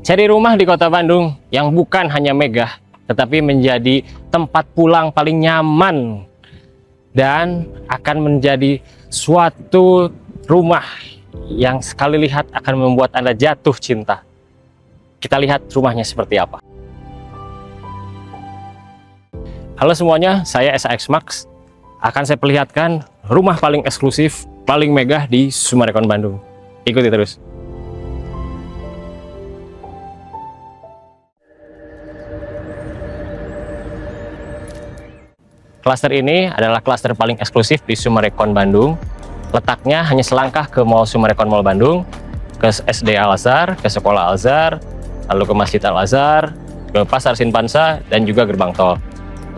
Cari rumah di kota Bandung yang bukan hanya megah, tetapi menjadi tempat pulang paling nyaman dan akan menjadi suatu rumah yang sekali lihat akan membuat Anda jatuh cinta. Kita lihat rumahnya seperti apa. Halo semuanya, saya SAX Max. Akan saya perlihatkan rumah paling eksklusif, paling megah di Summarecon Bandung. Ikuti terus. Klaster ini adalah klaster paling eksklusif di Summarecon Bandung. Letaknya hanya selangkah ke Mall Summarecon Mall Bandung, ke SD Al-Azhar, ke Sekolah Al-Azhar, lalu ke Masjid Al-Azhar, ke Pasar Sinpansa, dan juga gerbang tol.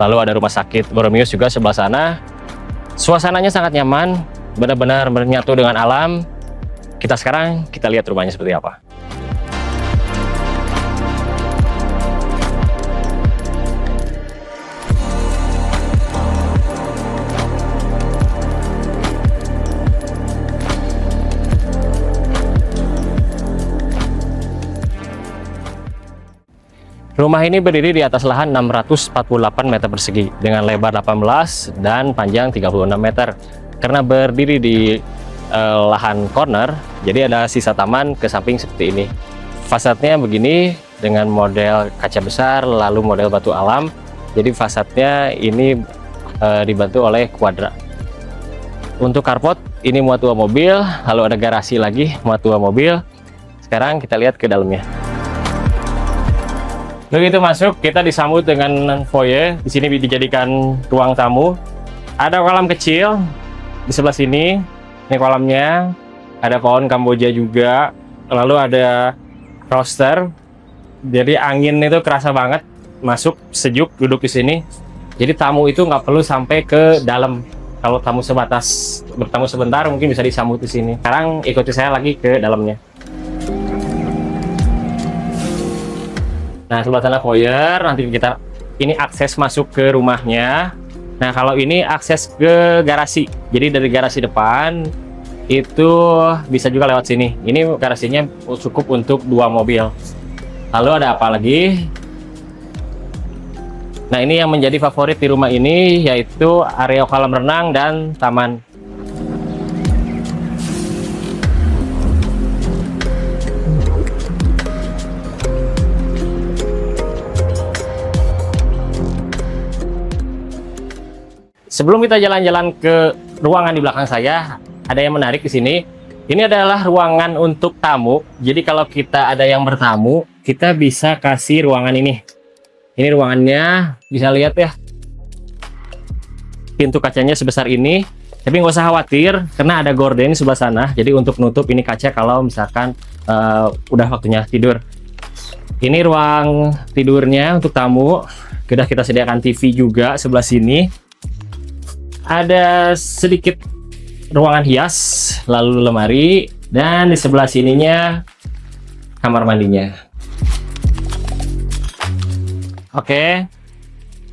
Lalu ada rumah sakit Boromius juga sebelah sana. Suasananya sangat nyaman, benar-benar menyatu dengan alam. Kita lihat rumahnya seperti apa. Rumah ini berdiri di atas lahan 648 meter persegi dengan lebar 18 dan panjang 36 meter. Karena berdiri di lahan corner, jadi ada sisa taman ke samping seperti ini. Fasadnya begini dengan model kaca besar, lalu model batu alam. Jadi fasadnya ini dibantu oleh kuadra. Untuk carport ini muat 2 mobil, lalu ada garasi lagi muat 2 mobil. Sekarang kita lihat ke dalamnya. Begitu masuk, kita disambut dengan foyer. Di sini dijadikan ruang tamu. Ada kolam kecil di sebelah sini. Ini kolamnya. Ada pohon Kamboja juga. Lalu ada roster. Jadi angin itu kerasa banget. Masuk sejuk, duduk di sini. Jadi tamu itu nggak perlu sampai ke dalam. Kalau tamu sebatas bertamu sebentar, mungkin bisa disambut di sini. Sekarang ikuti saya lagi ke dalamnya. Nah, sebelah sana foyer, nanti ini akses masuk ke rumahnya. Nah, kalau ini akses ke garasi. Jadi dari garasi depan itu bisa juga lewat sini. Ini garasinya cukup untuk 2 mobil. Lalu ada apa lagi? Nah, ini yang menjadi favorit di rumah ini yaitu area kolam renang dan taman. Sebelum kita jalan-jalan ke ruangan di belakang saya, ada yang menarik di sini. Ini adalah ruangan untuk tamu. Jadi kalau kita ada yang bertamu, kita bisa kasih ruangan ini. Ini ruangannya, bisa lihat ya. Pintu kacanya sebesar ini. Tapi nggak usah khawatir, karena ada gorden di sebelah sana. Jadi untuk nutup ini kaca kalau misalkan udah waktunya tidur. Ini ruang tidurnya untuk tamu. Sudah kita sediakan TV juga sebelah sini. Ada sedikit ruangan hias, lalu lemari, dan di sebelah sininya kamar mandinya. Oke,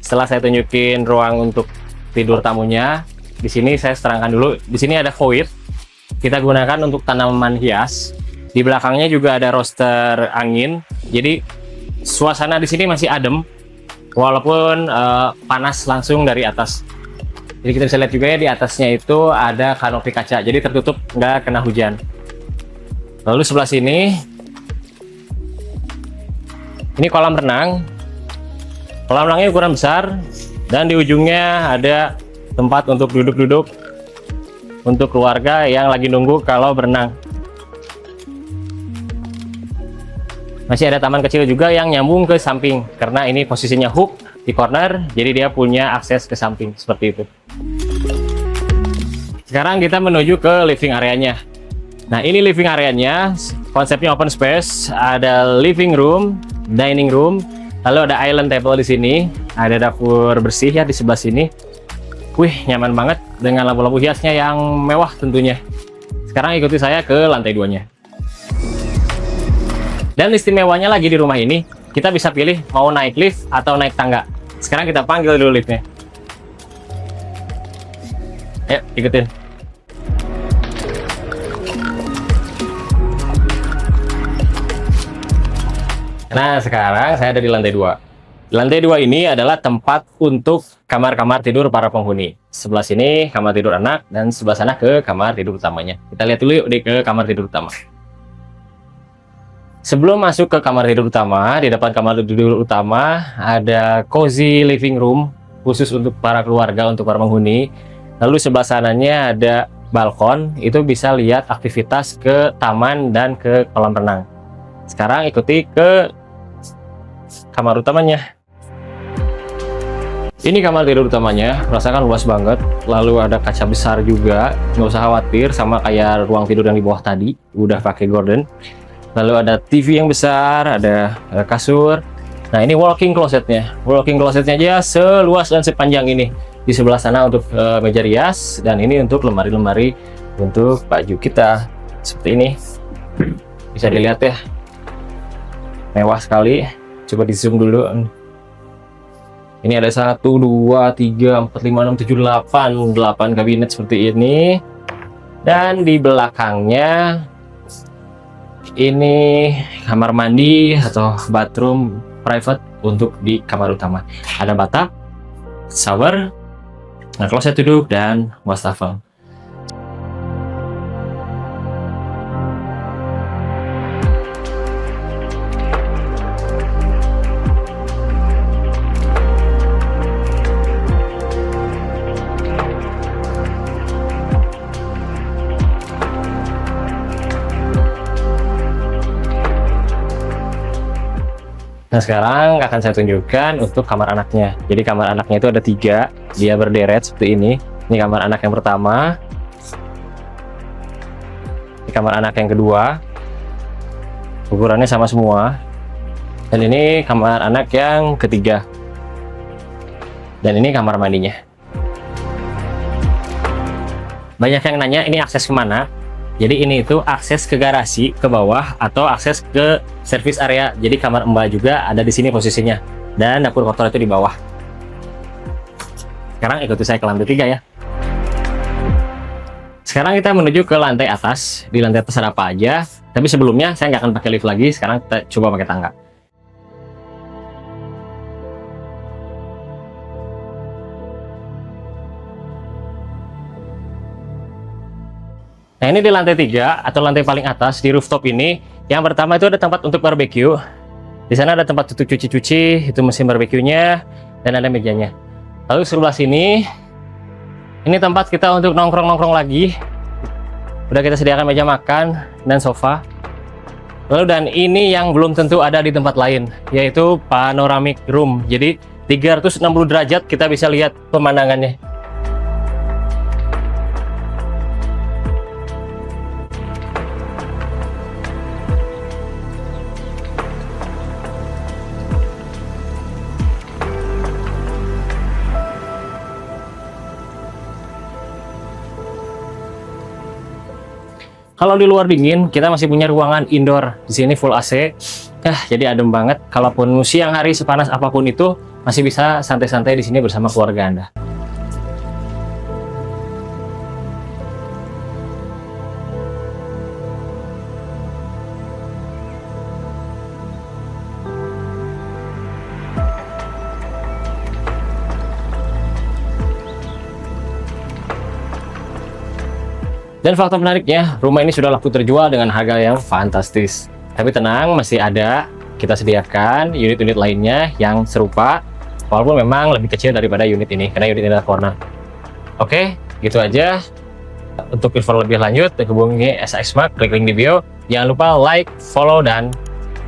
setelah saya tunjukin ruang untuk tidur tamunya, di sini saya terangkan dulu. Di sini ada void, kita gunakan untuk tanaman hias. Di belakangnya juga ada roster angin, jadi suasana di sini masih adem, walaupun panas langsung dari atas. Jadi kita bisa lihat juga ya di atasnya itu ada kanopi kaca, jadi tertutup nggak kena hujan. Lalu sebelah sini, ini kolam renang. Kolam renangnya ukuran besar dan di ujungnya ada tempat untuk duduk-duduk untuk keluarga yang lagi nunggu kalau berenang. Masih ada taman kecil juga yang nyambung ke samping karena ini posisinya hook di corner, jadi dia punya akses ke samping seperti itu. Sekarang kita menuju ke living areanya. Nah, ini living areanya, konsepnya open space, ada living room, dining room, lalu ada island table di sini, ada dapur bersih ya di sebelah sini. Wih, nyaman banget dengan lampu-lampu hiasnya yang mewah tentunya. Sekarang ikuti saya ke lantai 2-nya. Dan istimewanya lagi di rumah ini, kita bisa pilih mau naik lift atau naik tangga. Sekarang kita panggil dulu liftnya. Ayo, ikutin. Nah, sekarang saya ada di lantai 2. Di lantai 2 ini adalah tempat untuk kamar-kamar tidur para penghuni. Sebelah sini kamar tidur anak, dan sebelah sana ke kamar tidur utamanya. Kita lihat dulu yuk ke kamar tidur utama. Sebelum masuk ke kamar tidur utama, di depan kamar tidur utama ada cozy living room khusus untuk para keluarga, untuk para penghuni. Lalu sebelah sananya ada balkon, itu bisa lihat aktivitas ke taman dan ke kolam renang. Sekarang ikuti ke kamar utamanya. Ini kamar tidur utamanya, rasakan luas banget. Lalu ada kaca besar juga, nggak usah khawatir sama kayak ruang tidur yang di bawah tadi, udah pakai gorden. Lalu ada TV yang besar, ada kasur. Nah, ini walk-in closetnya. Walk-in closetnya aja seluas dan sepanjang ini. Di sebelah sana untuk meja rias, dan ini untuk lemari-lemari untuk baju kita. Seperti ini. Bisa dilihat ya. Mewah sekali. Coba di zoom dulu. Ini ada 1, 2, 3, 4, 5, 6, 7, 8 kabinet seperti ini. Dan di belakangnya ini kamar mandi atau bathroom private untuk di kamar utama. Ada bathtub, shower, kloset duduk, dan wastafel. Nah, sekarang akan saya tunjukkan untuk kamar anaknya. Jadi kamar anaknya itu ada 3, dia berderet seperti ini. Ini kamar anak yang pertama, ini kamar anak yang kedua, ukurannya sama semua, dan ini kamar anak yang ketiga, dan ini kamar mandinya. Banyak yang nanya ini akses kemana. Jadi ini itu akses ke garasi ke bawah atau akses ke service area. Jadi kamar Mbak juga ada di sini posisinya, dan dapur kotor itu di bawah. Sekarang ikuti saya ke lantai 3 ya. Sekarang kita menuju ke lantai atas. Di lantai atas ada apa aja? Tapi sebelumnya saya nggak akan pakai lift lagi. Sekarang kita coba pakai tangga. Nah, ini di lantai 3 atau lantai paling atas di rooftop ini. Yang pertama itu ada tempat untuk barbecue. Di sana ada tempat untuk cuci-cuci, itu mesin barbeque-nya, dan ada mejanya. Lalu sebelah sini, ini tempat kita untuk nongkrong-nongkrong lagi. Udah kita sediakan meja makan dan sofa. Lalu dan ini yang belum tentu ada di tempat lain, yaitu panoramic room. Jadi 360 derajat kita bisa lihat pemandangannya. Kalau di luar dingin, kita masih punya ruangan indoor. Di sini full AC. Jadi adem banget. Kalaupun siang hari sepanas apapun itu, masih bisa santai-santai di sini bersama keluarga Anda. Dan fakta menariknya, rumah ini sudah laku terjual dengan harga yang fantastis. Tapi tenang, masih ada kita sediakan unit-unit lainnya yang serupa, walaupun memang lebih kecil daripada unit ini, karena unit ini adalah corner. Oke, gitu aja. Untuk info lebih lanjut, hubungi SAX Mark, klik link di bio. Jangan lupa like, follow, dan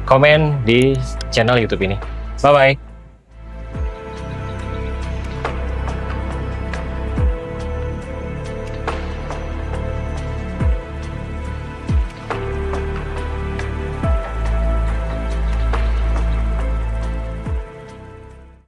komen di channel YouTube ini. Bye-bye.